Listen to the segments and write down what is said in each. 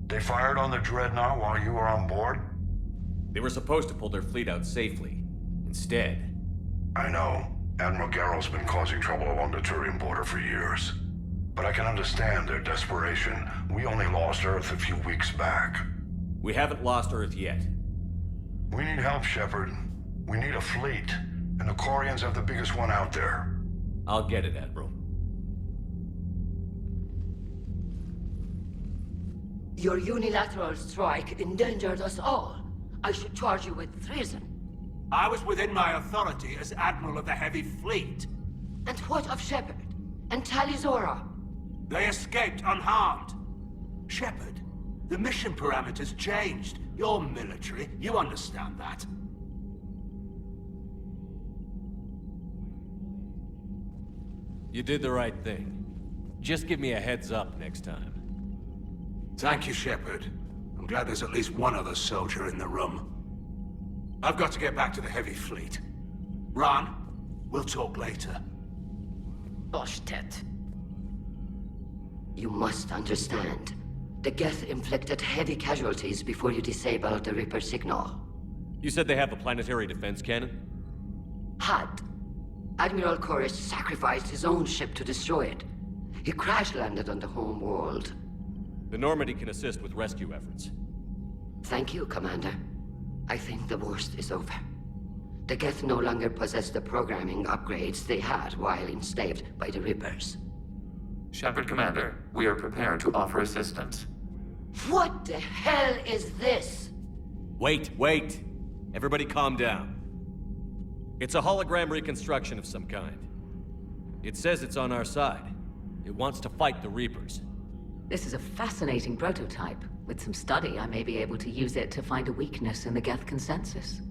They fired on the Dreadnought while you were on board? They were supposed to pull their fleet out safely. Instead... I know. Admiral Garrow's been causing trouble along the Turian border for years. But I can understand their desperation. We only lost Earth a few weeks back. We haven't lost Earth yet. We need help, Shepard. We need a fleet. And the Quarians have the biggest one out there. I'll get it, Admiral. Your unilateral strike endangered us all. I should charge you with treason. I was within my authority as Admiral of the Heavy Fleet. And what of Shepard? And Talizora? They escaped unharmed. Shepard, the mission parameters changed. You're military, you understand that. You did the right thing. Just give me a heads up next time. Thank you, Shepard. I'm glad there's at least one other soldier in the room. I've got to get back to the Heavy Fleet. Ron, we'll talk later. Boshtet. You must understand. The Geth inflicted heavy casualties before you disabled the Reaper signal. You said they have a planetary defense cannon? Had. Admiral Koris sacrificed his own ship to destroy it. He crash-landed on the home world. The Normandy can assist with rescue efforts. Thank you, Commander. I think the worst is over. The Geth no longer possess the programming upgrades they had while enslaved by the Reapers. Shepard, Commander, we are prepared to offer assistance. What the hell is this? Wait! Everybody calm down. It's a hologram reconstruction of some kind. It says it's on our side. It wants to fight the Reapers. This is a fascinating prototype. With some study, I may be able to use it to find a weakness in the Geth consensus.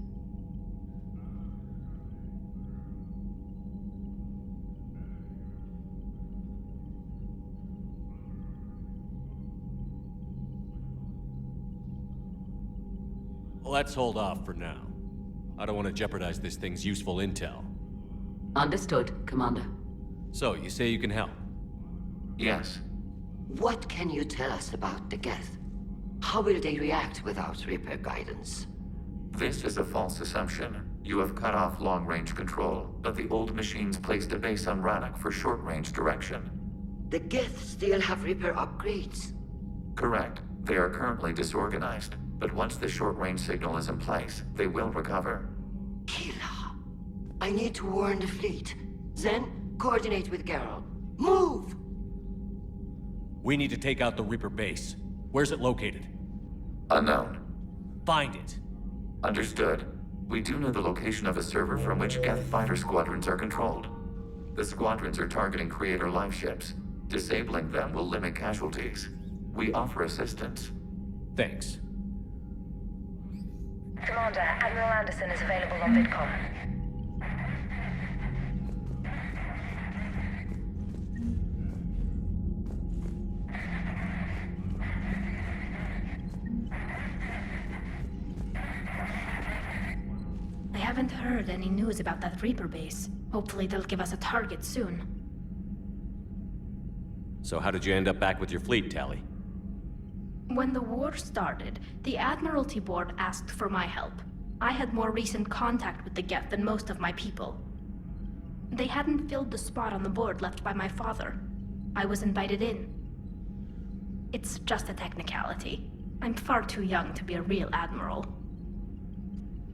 Let's hold off for now. I don't want to jeopardize this thing's useful intel. Understood, Commander. So, you say you can help? Yes. What can you tell us about the Geth? How will they react without Reaper guidance? This is a false assumption. You have cut off long-range control, but the old machines placed a base on Rannoch for short-range direction. The Geth still have Reaper upgrades? Correct. They are currently disorganized, but once the short-range signal is in place, they will recover. Kila. I need to warn the fleet. Then, coordinate with Garrow. Move! We need to take out the Reaper base. Where's it located? Unknown. Find it. Understood. We do know the location of a server from which Geth fighter squadrons are controlled. The squadrons are targeting Creator life ships. Disabling them will limit casualties. We offer assistance. Thanks. Commander, Admiral Anderson is available on VidCom. I haven't heard any news about that Reaper base. Hopefully they'll give us a target soon. So how did you end up back with your fleet, Tali? When the war started, the Admiralty Board asked for my help. I had more recent contact with the Geth than most of my people. They hadn't filled the spot on the board left by my father. I was invited in. It's just a technicality. I'm far too young to be a real admiral.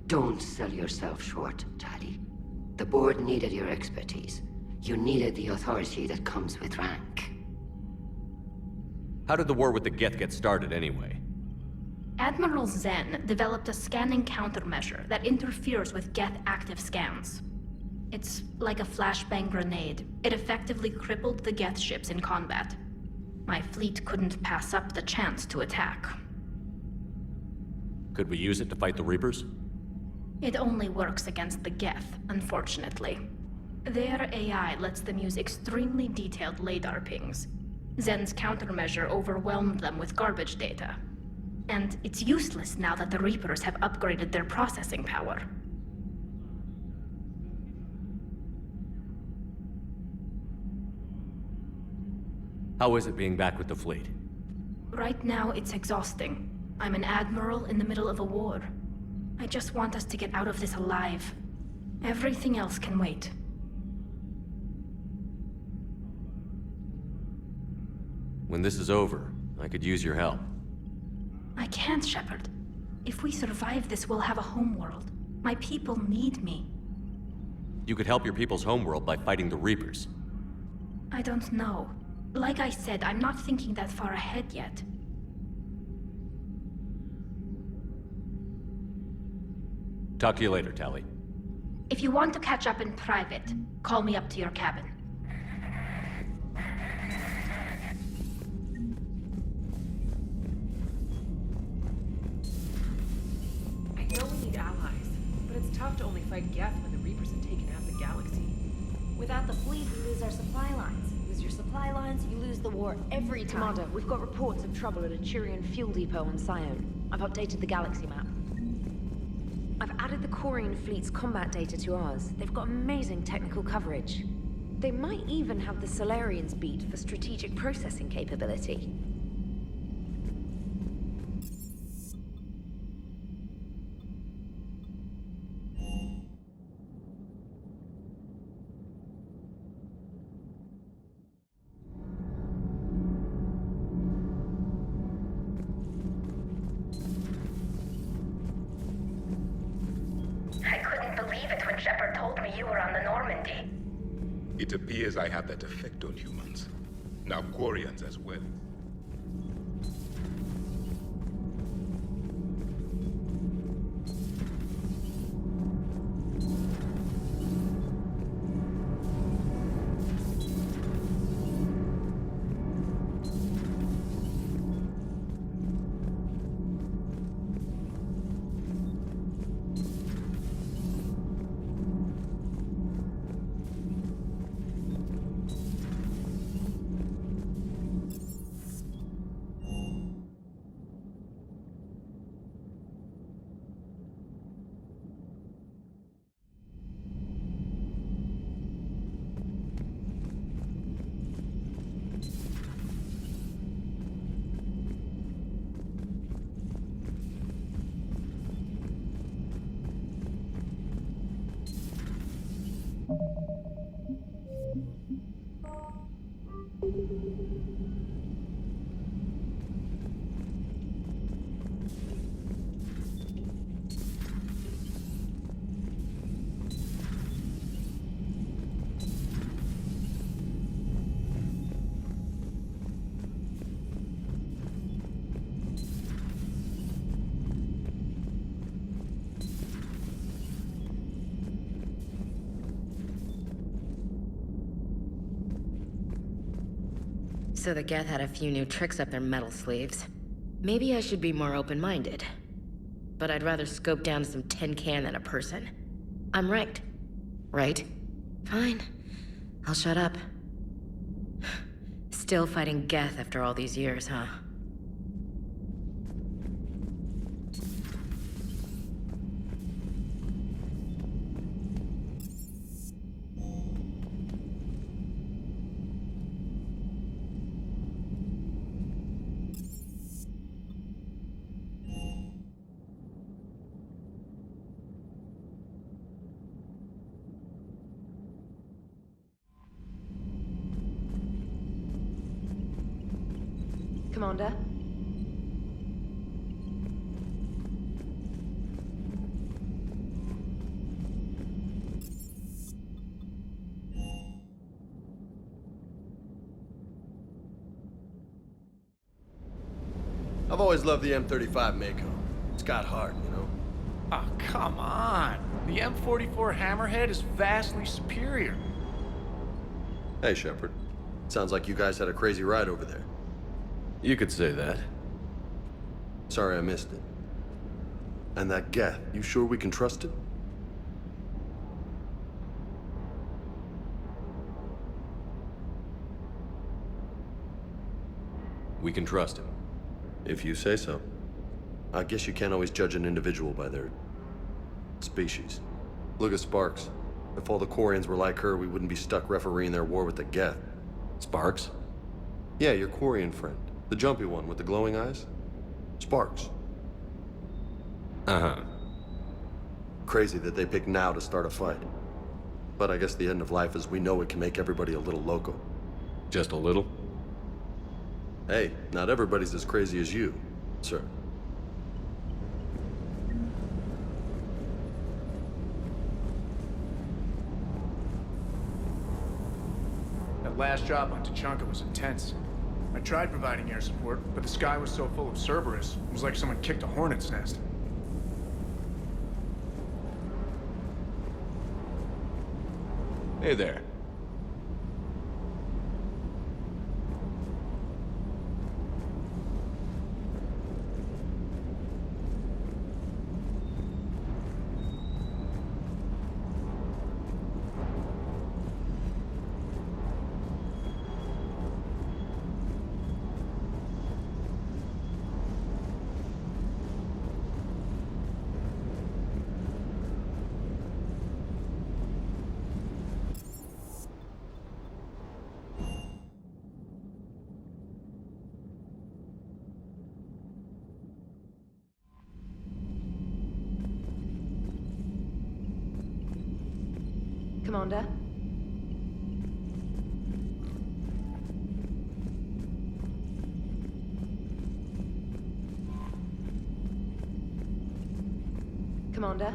Don't sell yourself short, Tali. The board needed your expertise. You needed the authority that comes with rank. How did the war with the Geth get started anyway? Admiral Zen developed a scanning countermeasure that interferes with Geth active scans. It's like a flashbang grenade. It effectively crippled the Geth ships in combat. My fleet couldn't pass up the chance to attack. Could we use it to fight the Reapers? It only works against the Geth, unfortunately. Their AI lets them use extremely detailed LADAR pings. Zen's countermeasure overwhelmed them with garbage data. And it's useless now that the Reapers have upgraded their processing power. How is it being back with the fleet? Right now, it's exhausting. I'm an admiral in the middle of a war. I just want us to get out of this alive. Everything else can wait. When this is over, I could use your help. I can't, Shepard. If we survive this, we'll have a homeworld. My people need me. You could help your people's homeworld by fighting the Reapers. I don't know. Like I said, I'm not thinking that far ahead yet. Talk to you later, Tali. If you want to catch up in private, call me up to your cabin. I know we need allies, but it's tough to only fight Geth when the Reapers have taken half the galaxy. Without the fleet, we lose our supply lines. Lose your supply lines, you lose the war every time. Commander, we've got reports of trouble at a Turian fuel depot on Scion. I've updated the galaxy map. I've added the Quarian fleet's combat data to ours. They've got amazing technical coverage. They might even have the Solarians beat for strategic processing capability. I couldn't believe it when Shepard told me you were on the Normandy. It appears I have that effect on humans. Now Quarians as well. So the Geth had a few new tricks up their metal sleeves. Maybe I should be more open-minded. But I'd rather scope down some tin can than a person. I'm ranked. Right? Fine. I'll shut up. Still fighting Geth after all these years, huh? Commander? I've always loved the M35 Mako. It's got heart, you know? Oh, come on. The M44 Hammerhead is vastly superior. Hey, Shepard. Sounds like you guys had a crazy ride over there. You could say that. Sorry I missed it. And that Geth, you sure we can trust it? We can trust him. If you say so. I guess you can't always judge an individual by their species. Look at Sparks. If all the Quarians were like her, we wouldn't be stuck refereeing their war with the Geth. Sparks? Yeah, your Quarian friend. The jumpy one with the glowing eyes? Sparks. Uh-huh. Crazy that they pick now to start a fight. But I guess the end of life as we know it can make everybody a little loco. Just a little? Hey, not everybody's as crazy as you, sir. That last job on Tuchanka was intense. I tried providing air support, but the sky was so full of Cerberus, it was like someone kicked a hornet's nest. Hey there. Commander? Commander?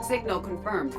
Signal confirmed.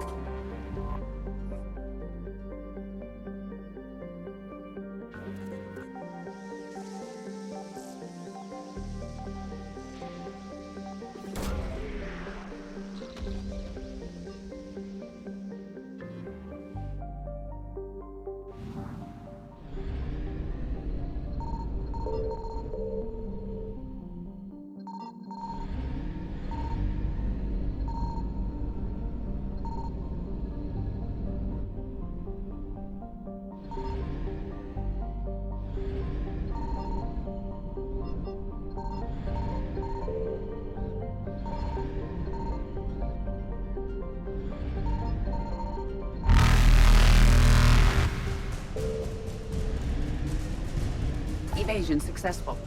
Evasion successful.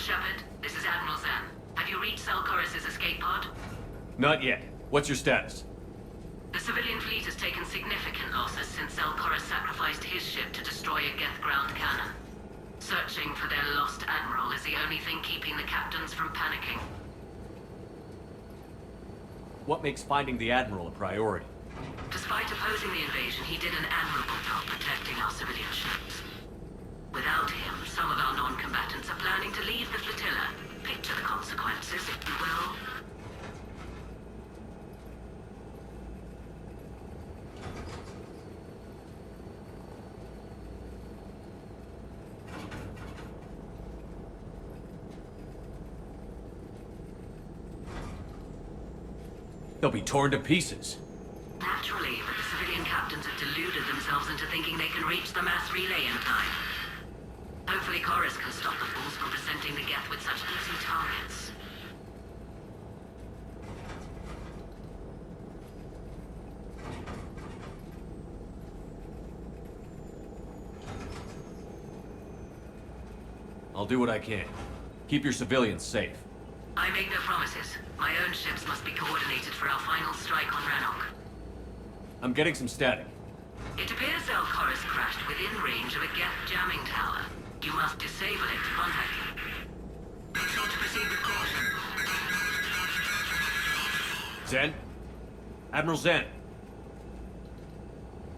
Shepard. This is Admiral Zan. Have you reached Selchoris' escape pod? Not yet. What's your status? The civilian fleet has taken significant losses since Selchoris sacrificed his ship to destroy a Geth ground cannon. Searching for their lost admiral is the only thing keeping the captains from panicking. What makes finding the Admiral a priority? Despite opposing the invasion, he did an admirable job protecting our civilian ships. Without him, some of our non-combatants are planning to leave the flotilla. Picture the consequences, if you will. They'll be torn to pieces. Naturally, but the civilian captains have deluded themselves into thinking they can reach the mass relay in time. Hopefully Chorus can stop the fools from presenting the Geth with such easy targets. I'll do what I can. Keep your civilians safe. I make no promises. My own ships must be coordinated for our final strike on Rannoch. I'm getting some static. It appears Selchoris crashed within range of a Geth jamming tower. You must disable it to contact him. Be sure to proceed with caution. Zen? Admiral Zen?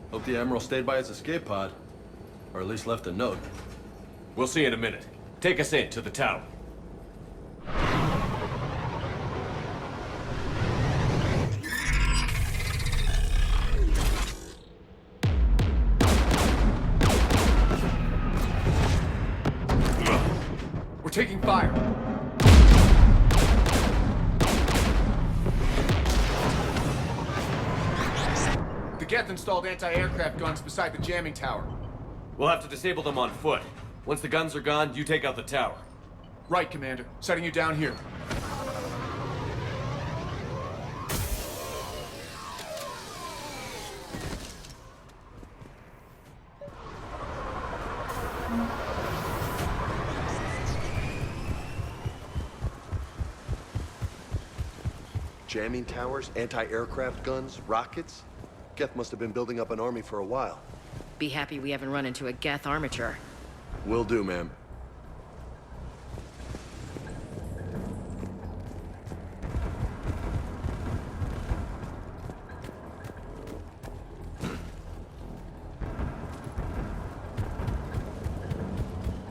Hope the Admiral stayed by his escape pod. Or at least left a note. We'll see in a minute. Take us in to the tower. We're taking fire. The Geth installed anti-aircraft guns beside the jamming tower. We'll have to disable them on foot. Once the guns are gone, you take out the tower. Right, Commander. Setting you down here. Jamming towers, anti-aircraft guns, rockets? Geth must have been building up an army for a while. Be happy we haven't run into a Geth armature. Will do, ma'am.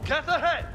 Geth ahead!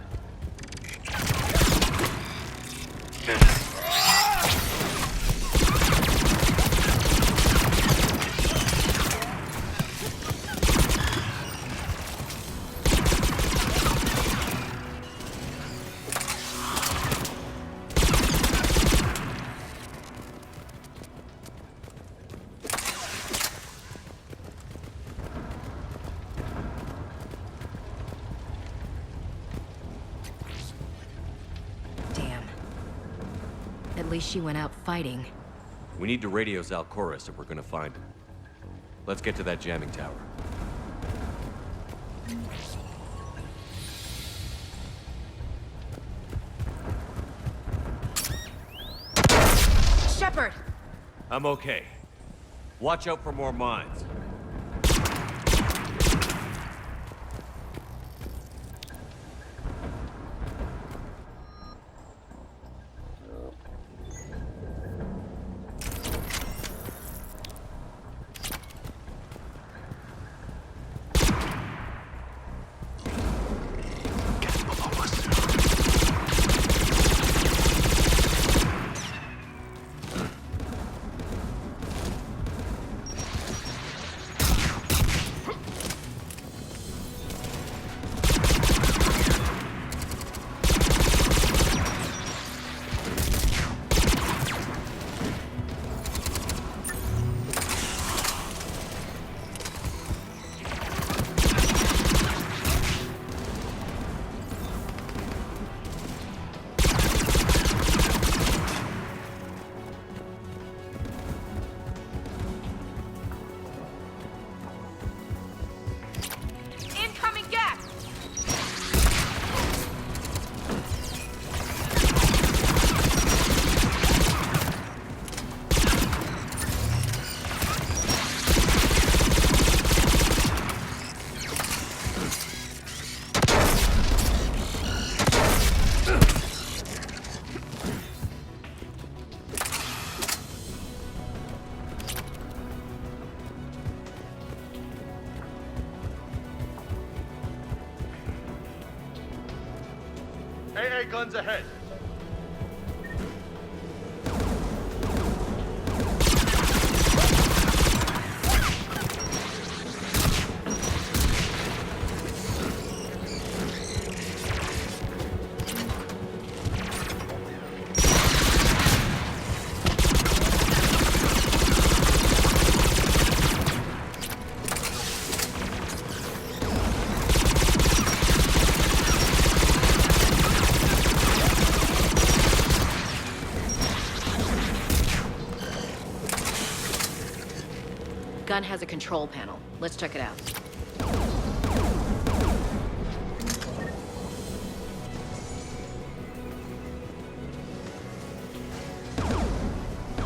At least she went out fighting. We need to radio Selchoris if we're gonna find him. Let's get to that jamming tower. Shepard! I'm okay. Watch out for more mines. AA guns ahead. Gun has a control panel. Let's check it out.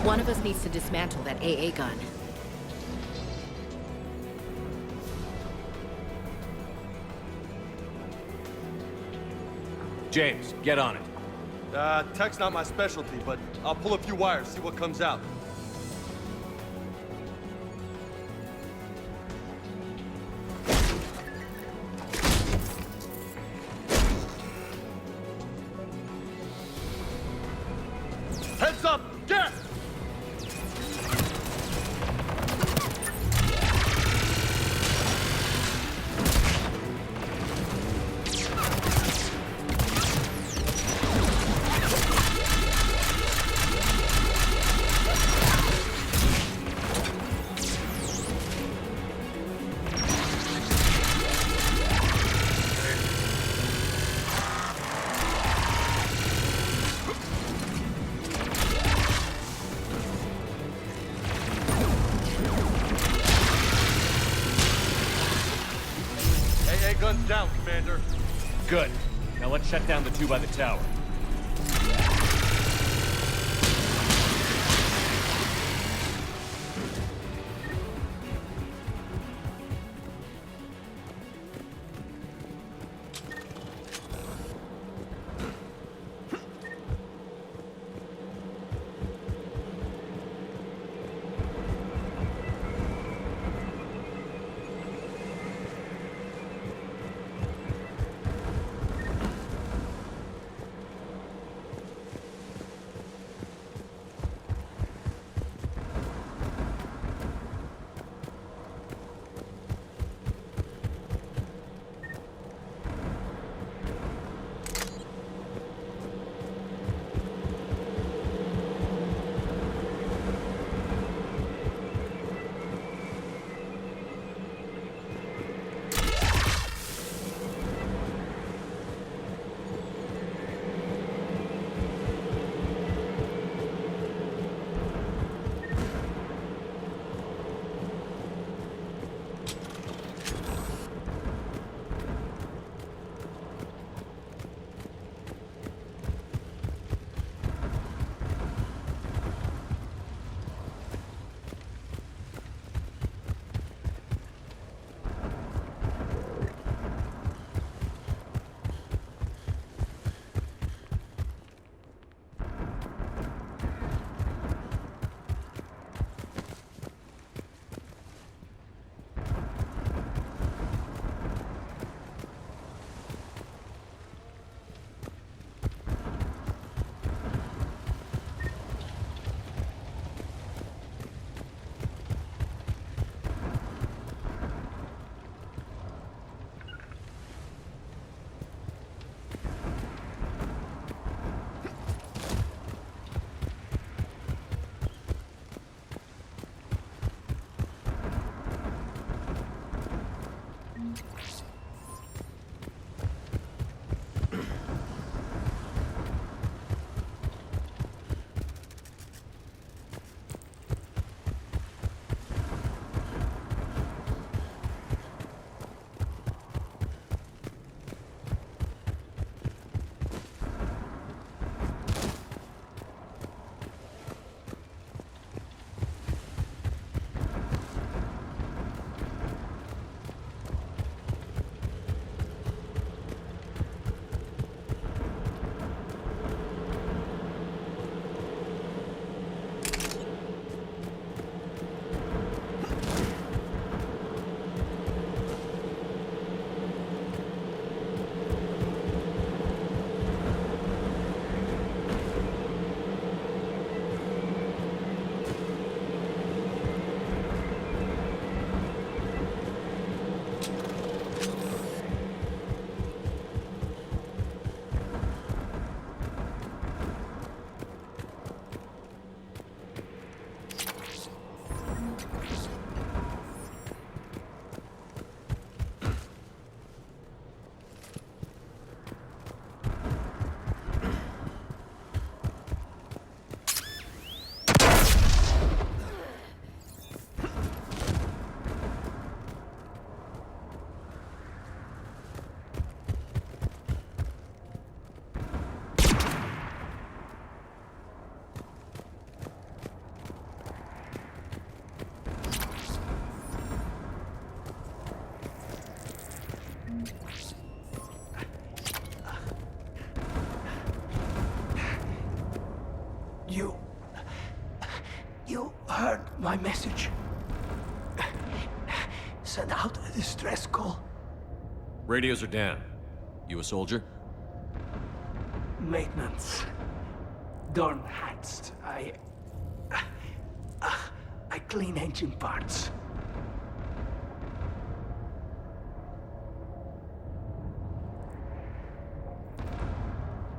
One of us needs to dismantle that AA gun. James, get on it. Tech's not my specialty, but I'll pull a few wires, see what comes out. Heads up! Get! Guns down, Commander. Good. Now let's shut down the two by the tower. You heard my message. Send out a distress call. Radios are down. You a soldier? Maintenance. Dorn hats. I clean engine parts.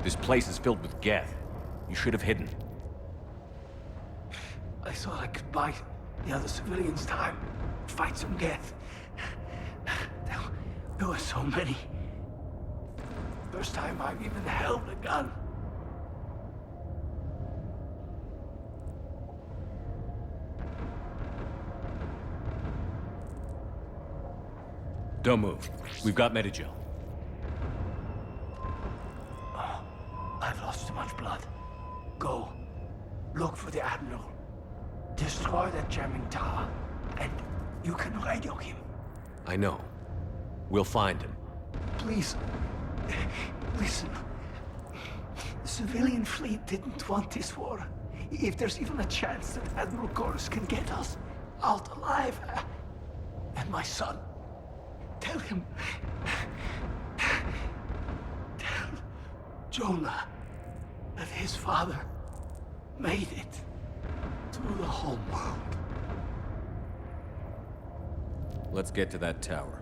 This place is filled with Geth. You should have hidden. I thought I could buy the other civilians time. Fight some Geth. There were so many. First time I've even held a gun. Don't move. We've got Medigel. I've lost too much blood. Go. Look for the Admiral. Destroy that jamming tower. And you can radio him. I know. We'll find him. Please. Listen. The civilian fleet didn't want this war. If there's even a chance that Admiral Gorus can get us out alive. And my son. Tell him. Tell Jonah that his father made it through the whole world. Let's get to that tower.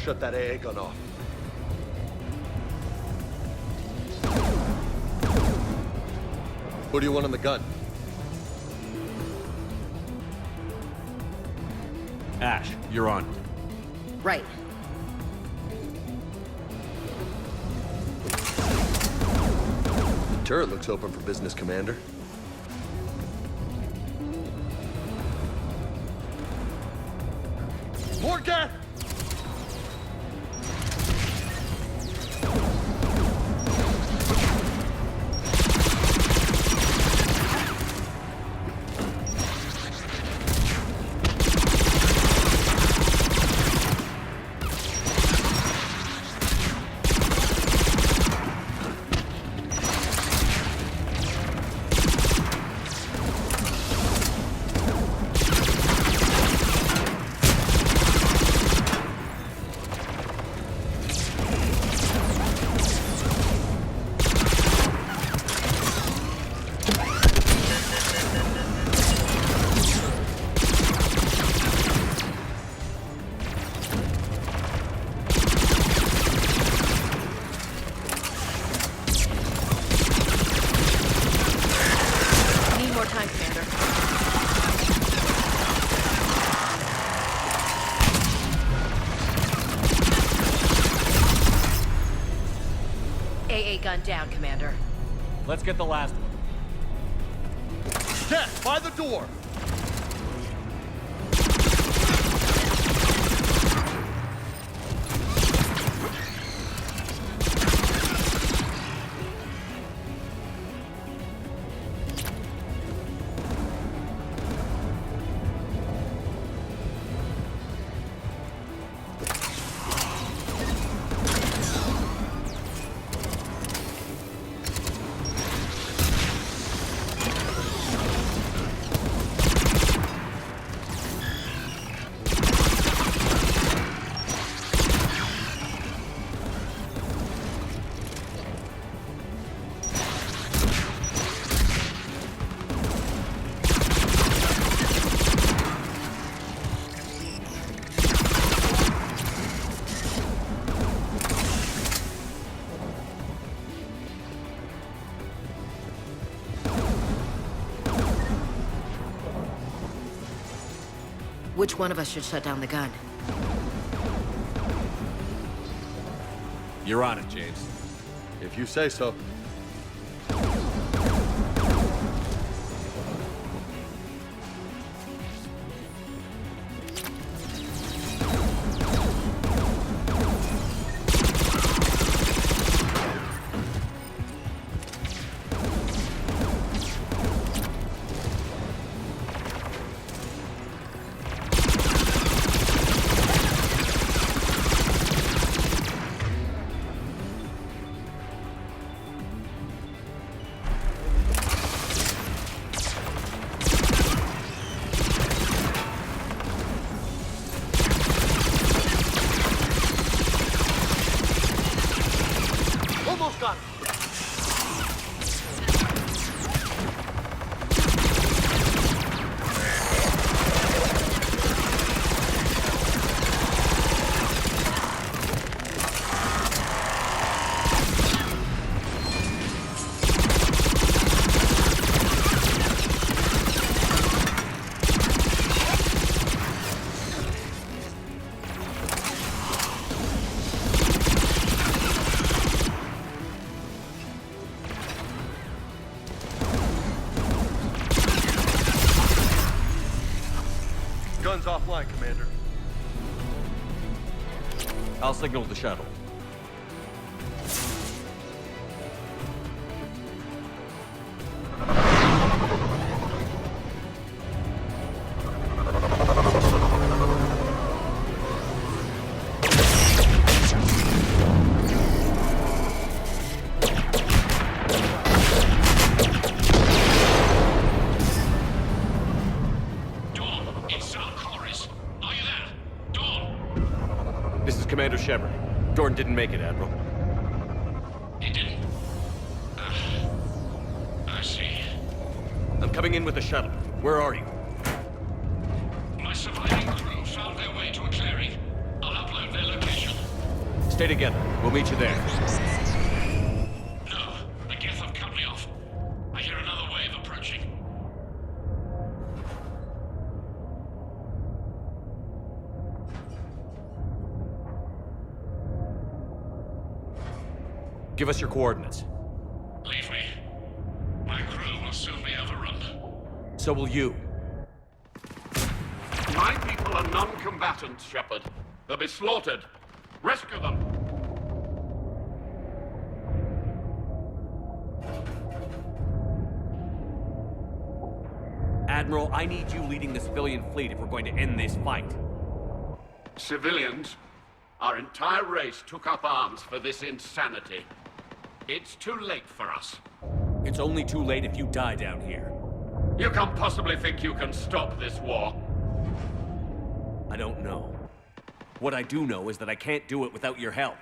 Shut that AA gun off. Who do you want on the gun? Ash, you're on. Right. The turret looks open for business, Commander. More Geth! gunned down, Commander. Let's get the last one. Death, by the door! Which one of us should shut down the gun? You're on it, James. If you say so. Almost got it. Gun's offline, Commander. I'll signal the shuttle. This is Commander Shepard. Dorn didn't make it, Admiral. He didn't? I see. I'm coming in with the shuttle. Where are you? My surviving crew found their way to a clearing. I'll upload their location. Stay together. We'll meet you there. No, the Geth have cut me off. I hear another wave approaching. Give us your coordinates. Leave me. My crew will soon be overrun. So will you. My people are non-combatants, Shepard. They'll be slaughtered. Rescue them. Admiral, I need you leading the civilian fleet if we're going to end this fight. Civilians? Our entire race took up arms for this insanity. It's too late for us. It's only too late if you die down here. You can't possibly think you can stop this war. I don't know. What I do know is that I can't do it without your help.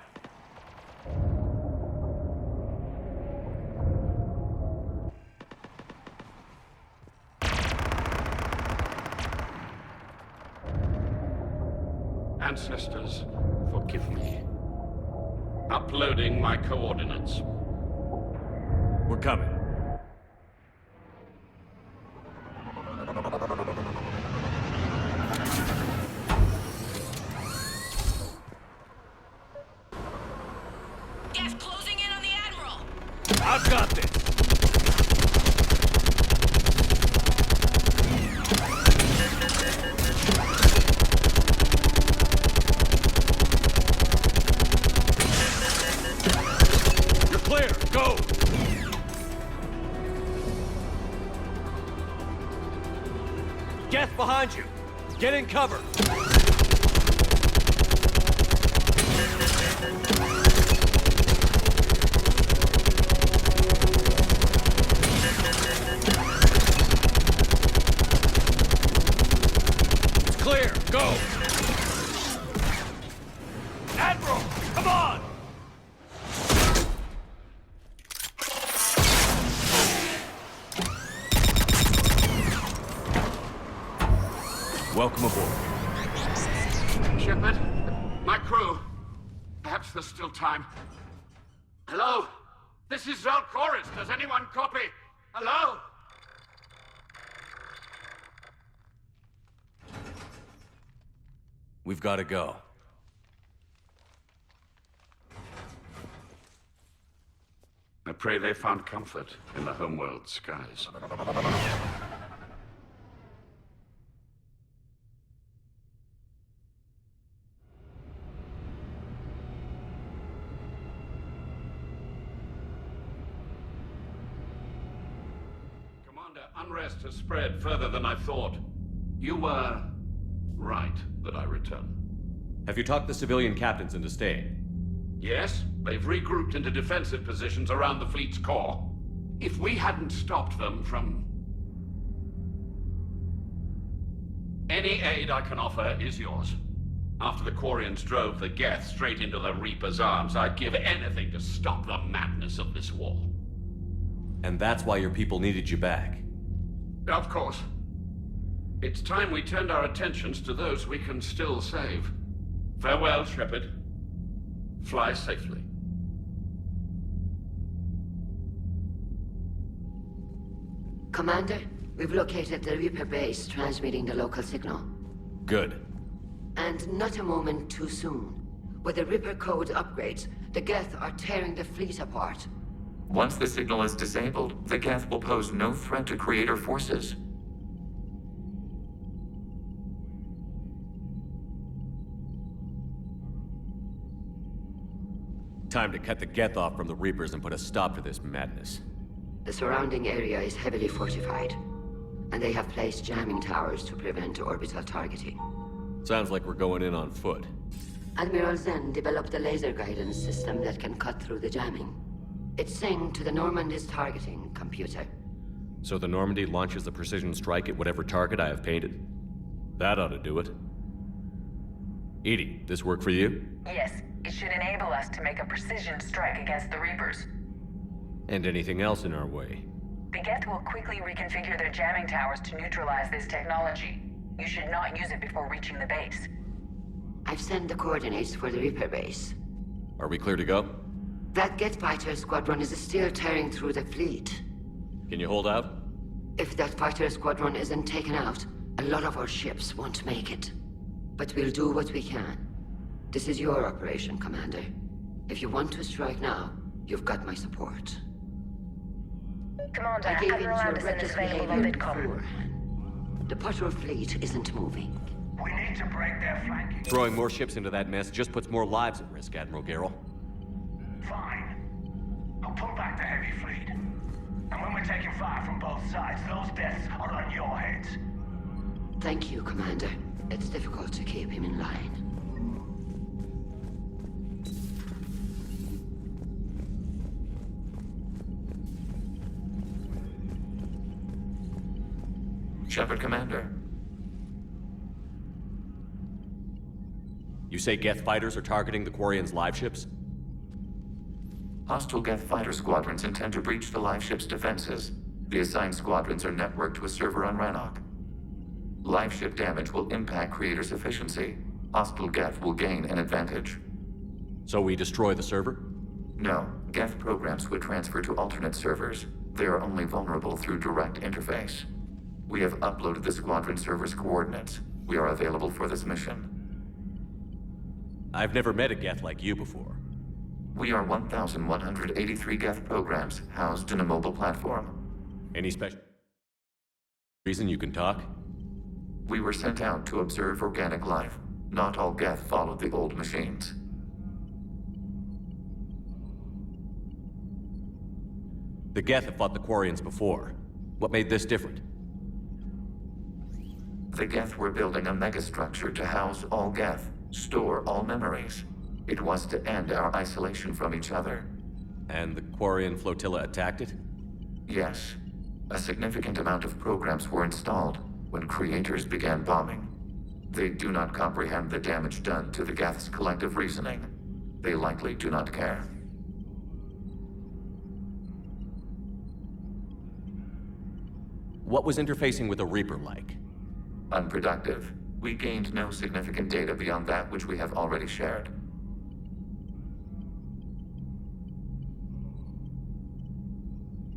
Ancestors, forgive me. Uploading my coordinates. We're coming. Geth closing in on the Admiral! Geth behind you! Get in cover! It's clear! Go! Admiral! Come on! Welcome aboard. Shepard, my crew. Perhaps there's still time. Hello? This is Zalcoris. Does anyone copy? Hello? We've got to go. I pray they found comfort in the homeworld skies. Unrest has spread further than I thought. You were right that I return. Have you talked the civilian captains into staying? Yes, they've regrouped into defensive positions around the fleet's core. If we hadn't stopped them from... Any aid I can offer is yours. After the Quarians drove the Geth straight into the Reaper's arms, I'd give anything to stop the madness of this war. And that's why your people needed you back. Of course. It's time we turned our attentions to those we can still save. Farewell, Shepard. Fly safely. Commander, we've located the Reaper base transmitting the local signal. Good. And not a moment too soon. With the Reaper code upgrades, the Geth are tearing the fleet apart. Once the signal is disabled, the Geth will pose no threat to Creator forces. Time to cut the Geth off from the Reapers and put a stop to this madness. The surrounding area is heavily fortified, and they have placed jamming towers to prevent orbital targeting. Sounds like we're going in on foot. Admiral Zen developed a laser guidance system that can cut through the jamming. It's synced to the Normandy's targeting computer. So the Normandy launches the precision strike at whatever target I have painted? That ought to do it. EDI, this work for you? Yes, it should enable us to make a precision strike against the Reapers. And anything else in our way? The Geth will quickly reconfigure their jamming towers to neutralize this technology. You should not use it before reaching the base. I've sent the coordinates for the Reaper base. Are we clear to go? That Geth fighter squadron is still tearing through the fleet. Can you hold out? If that fighter squadron isn't taken out, a lot of our ships won't make it. But we'll do what we can. This is your operation, Commander. If you want to strike now, you've got my support. Commander, I gave in Admiral to your Anderson is reckless available on behavior VidCom. beforehand. The patrol fleet isn't moving. We need to break their flanking. Throwing more ships into that mess just puts more lives at risk, Admiral Garrel. Fine. I'll pull back the heavy fleet. And when we're taking fire from both sides, those deaths are on your heads. Thank you, Commander. It's difficult to keep him in line. Shepard, Commander. You say Geth fighters are targeting the Quarians' live ships? Hostile Geth fighter squadrons intend to breach the live ship's defenses. The assigned squadrons are networked to a server on Rannoch. Live ship damage will impact Creator's efficiency. Hostile Geth will gain an advantage. So we destroy the server? No. Geth programs would transfer to alternate servers. They are only vulnerable through direct interface. We have uploaded the squadron server's coordinates. We are available for this mission. I've never met a Geth like you before. We are 1,183 Geth programs housed in a mobile platform. Any special reason you can talk? We were sent out to observe organic life. Not all Geth followed the old machines. The Geth have fought the Quarians before. What made this different? The Geth were building a megastructure to house all Geth, store all memories. It was to end our isolation from each other. And the Quarian flotilla attacked it? Yes. A significant amount of programs were installed when creators began bombing. They do not comprehend the damage done to the Geth's collective reasoning. They likely do not care. What was interfacing with a Reaper like? Unproductive. We gained no significant data beyond that which we have already shared.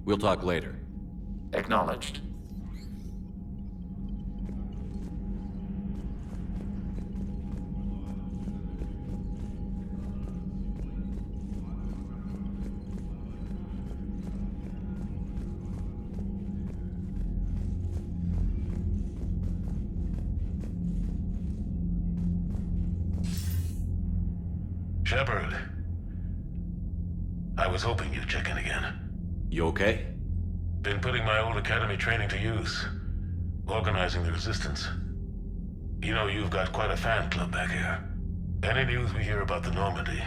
We'll talk later. Acknowledged. Shepard. I was hoping you'd check in again. You okay? Been putting my old academy training to use. Organizing the resistance. You know, you've got quite a fan club back here. Any news we hear about the Normandy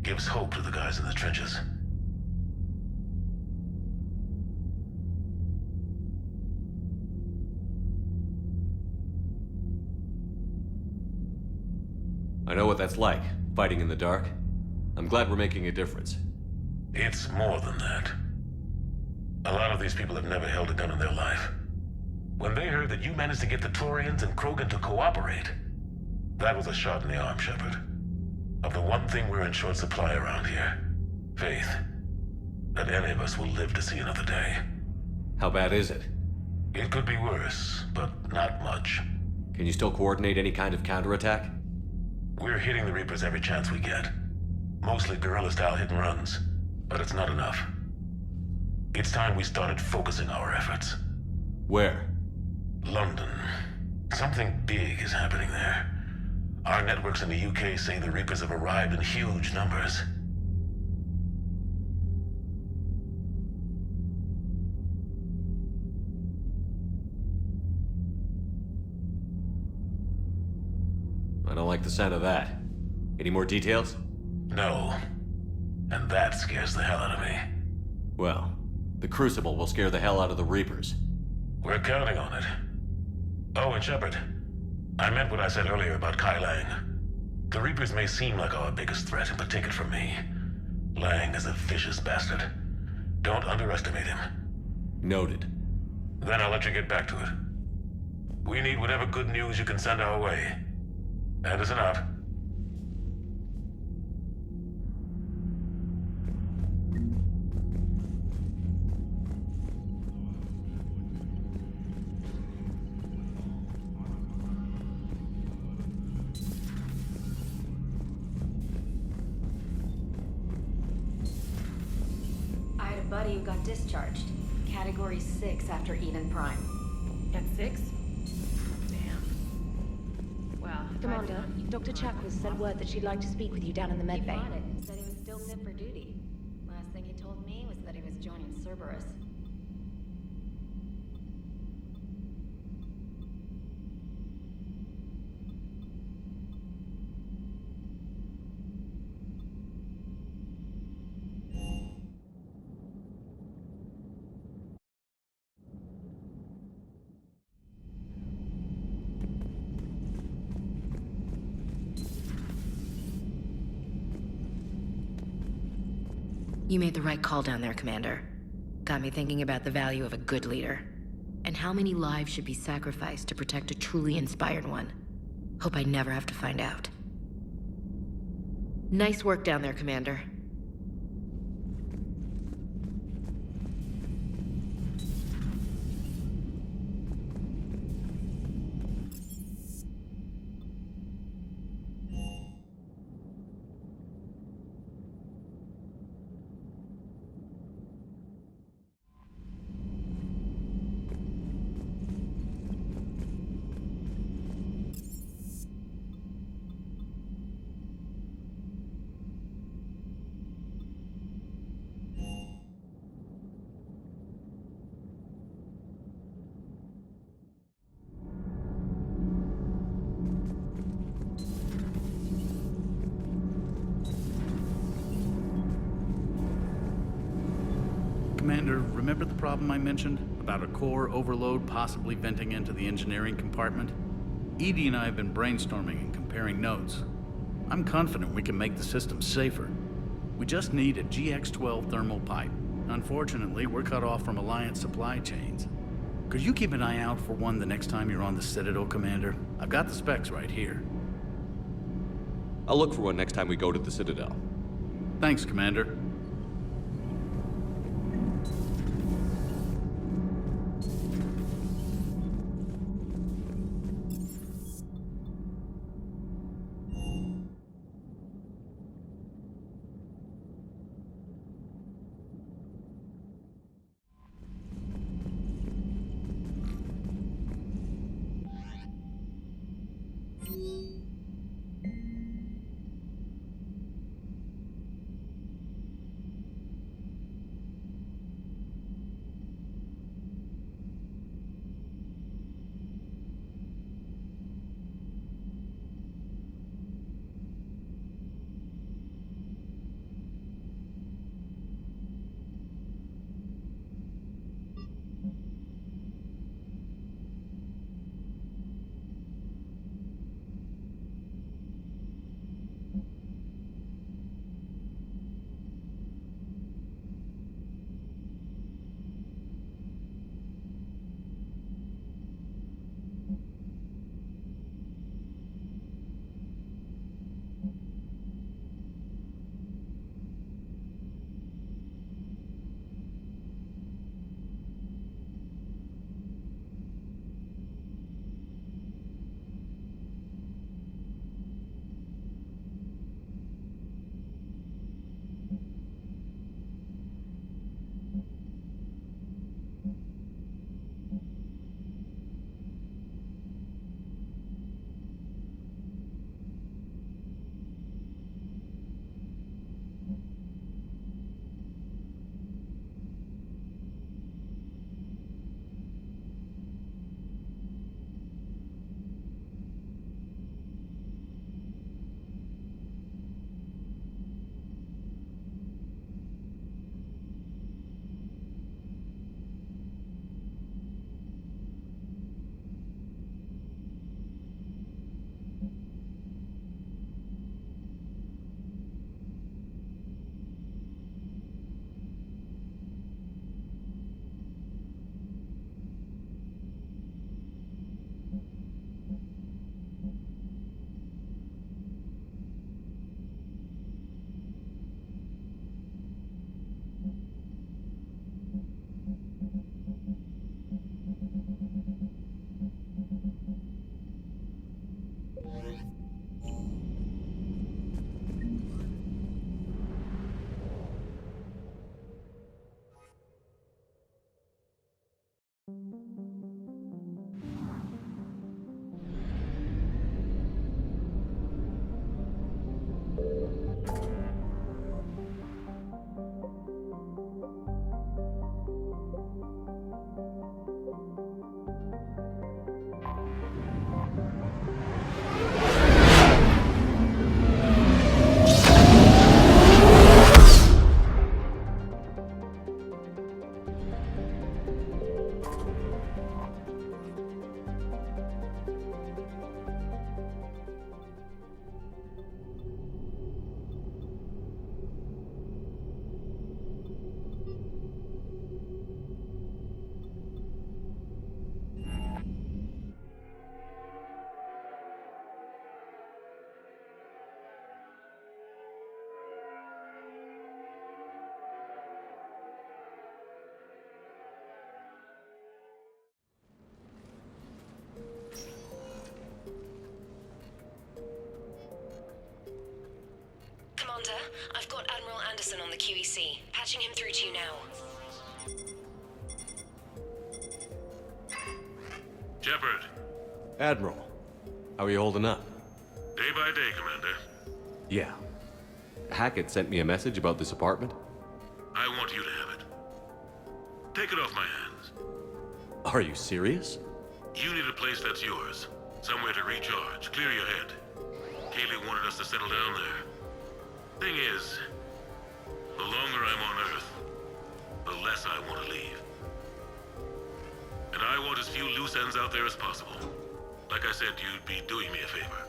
gives hope to the guys in the trenches. I know what that's like, fighting in the dark. I'm glad we're making a difference. It's more than that. A lot of these people have never held a gun in their life. When they heard that you managed to get the Turians and Krogan to cooperate, that was a shot in the arm, Shepard. Of the one thing we're in short supply around here, faith. That any of us will live to see another day. How bad is it? It could be worse, but not much. Can you still coordinate any kind of counterattack? We're hitting the Reapers every chance we get. Mostly guerrilla-style hit-and-runs, but it's not enough. It's time we started focusing our efforts. Where? London. Something big is happening there. Our networks in the UK say the Reapers have arrived in huge numbers. I don't like the sound of that. Any more details? No. And that scares the hell out of me. Well, the Crucible will scare the hell out of the Reapers. We're counting on it. Oh, and Shepard, I meant what I said earlier about Kai Lang. The Reapers may seem like our biggest threat, but take it from me. Lang is a vicious bastard. Don't underestimate him. Noted. Then I'll let you get back to it. We need whatever good news you can send our way. Anderson out. I had a buddy who got discharged. Category 6 after Eden Prime. At 6? Damn. Well, Commander, Dr. Chakwas sent word that she'd like to speak with you down in the med bay. Said he was still fit for duty. Last thing he told me was that he was joining Cerberus. You made the right call down there, Commander. Got me thinking about the value of a good leader. And how many lives should be sacrificed to protect a truly inspired one. Hope I never have to find out. Nice work down there, Commander. Commander, remember the problem I mentioned? About a core overload possibly venting into the engineering compartment? Edie and I have been brainstorming and comparing notes. I'm confident we can make the system safer. We just need a GX-12 thermal pipe. Unfortunately, we're cut off from Alliance supply chains. Could you keep an eye out for one the next time you're on the Citadel, Commander? I've got the specs right here. I'll look for one next time we go to the Citadel. Thanks, Commander. Commander, I've got Admiral Anderson on the QEC. Patching him through to you now. Shepard. Admiral, how are you holding up? Day by day, Commander. Yeah. Hackett sent me a message about this apartment. I want you to have it. Take it off my hands. Are you serious? You need a place that's yours. Somewhere to recharge, clear your head. Kaylee wanted us to settle down there. Thing is, the longer I'm on Earth, the less I want to leave. And I want as few loose ends out there as possible. Like I said, you'd be doing me a favor.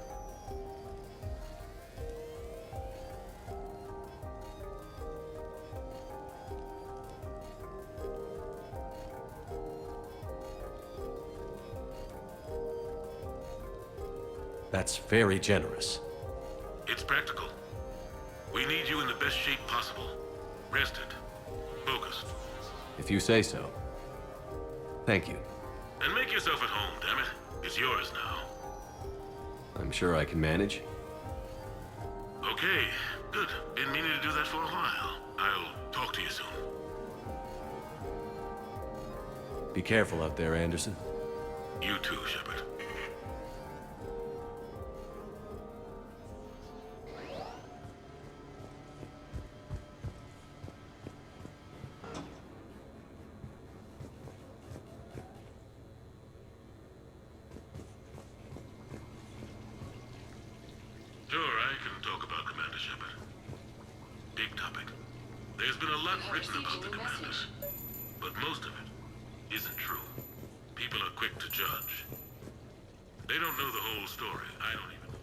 That's very generous. It's practical. We need you in the best shape possible. Rested. Focused. If you say so. Thank you. And make yourself at home, damn it. It's yours now. I'm sure I can manage. Okay, good. Been meaning to do that for a while. I'll talk to you soon. Be careful out there, Anderson. You too, Shepard. Sure, I can talk about Commander Shepard. Big topic. There's been a lot written about the Commander, but most of it isn't true. People are quick to judge. They don't know the whole story. I don't even know.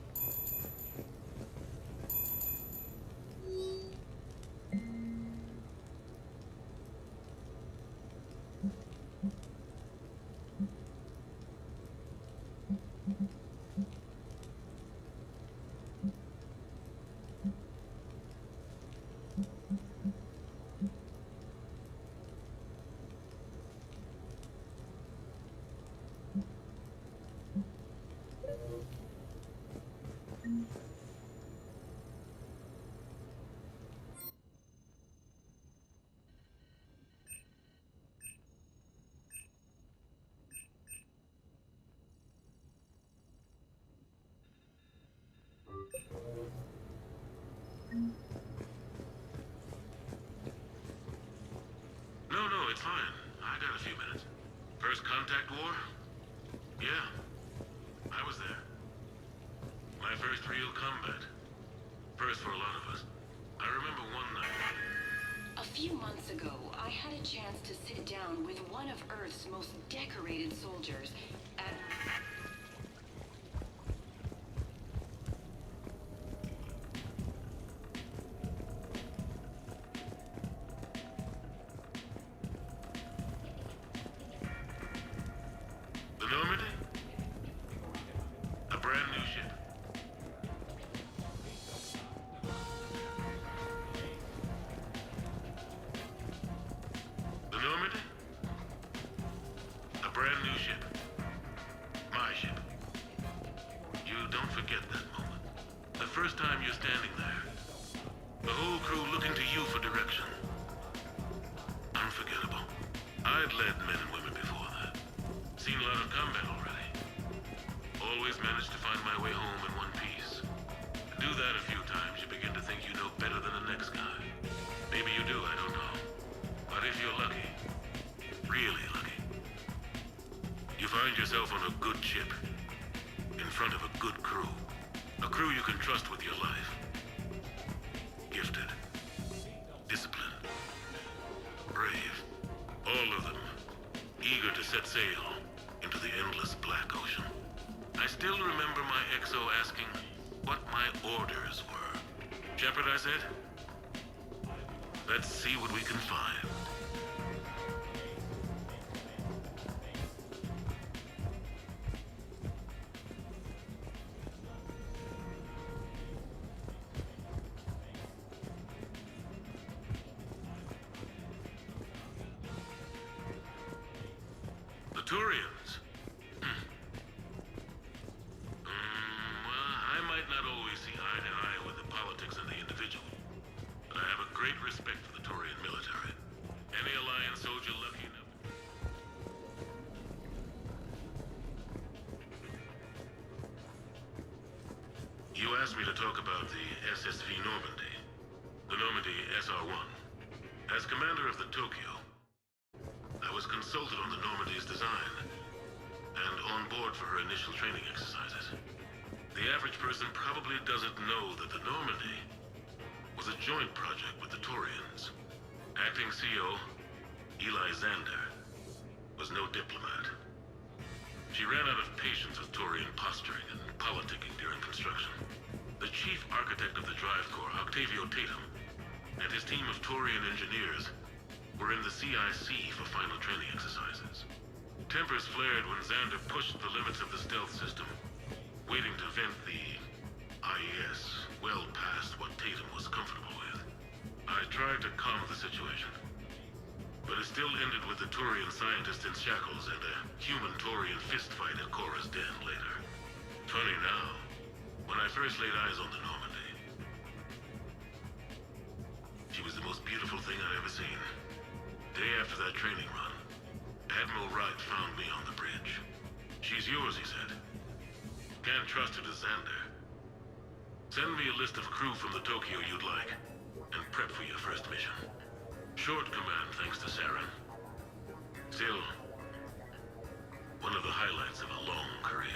No, it's fine. I got a few minutes. First contact war? Yeah. I was there. My first real combat. First for a lot of us. I remember one night. A few months ago, I had a chance to sit down with one of Earth's most decorated soldiers at... The Normandy? A brand new ship. The Normandy? A brand new ship. My ship. You don't forget that moment. The first time you're standing there. The whole crew looking to you for direction. Unforgettable. I'd led men and women before that. Seen a lot of combat already. Always managed to find my way home in one piece. Do that a few times, you begin to think you know better than the next guy. Maybe you do, I don't know. But if you're lucky, really lucky, you find yourself on a good ship, in front of a good crew. A crew you can trust with your life. Gifted. Disciplined. Brave. All of them. Eager to set sail into the endless black ocean. I still remember my XO asking what my orders were. Shepard, I said, let's see what we can find. The Turians. Well, I might not always see eye to eye with the politics and the individual, but I have a great respect for the Turian military. Any Alliance soldier lucky enough. You asked me to talk about the SSV Normandy, the Normandy SR-1. As commander of the Tokyo, I was consulted on the Normandy's design and on board for her initial training exercises. The average person probably doesn't know that the Normandy was a joint project with the Turians. Acting CO, Eli Xander, was no diplomat. She ran out of patience with Turian posturing and politicking during construction. The chief architect of the Drive Corps, Octavio Tatum, and his team of Turian engineers were in the CIC for final training exercises. Tempers flared when Xander pushed the limits of the stealth system, waiting to vent the IES well past what Tatum was comfortable with. I tried to calm the situation, but it still ended with the Turian scientist in shackles and a human Turian fistfight at Cora's den later. Funny now, when I first laid eyes on the Normandy, she was the most beautiful thing I'd ever seen. Day after that training run, Admiral Wright found me on the bridge. She's yours, he said. Can't trust her to Xander. Send me a list of crew from the Tokyo you'd like, and prep for your first mission. Short command thanks to Saren. Still, one of the highlights of a long career.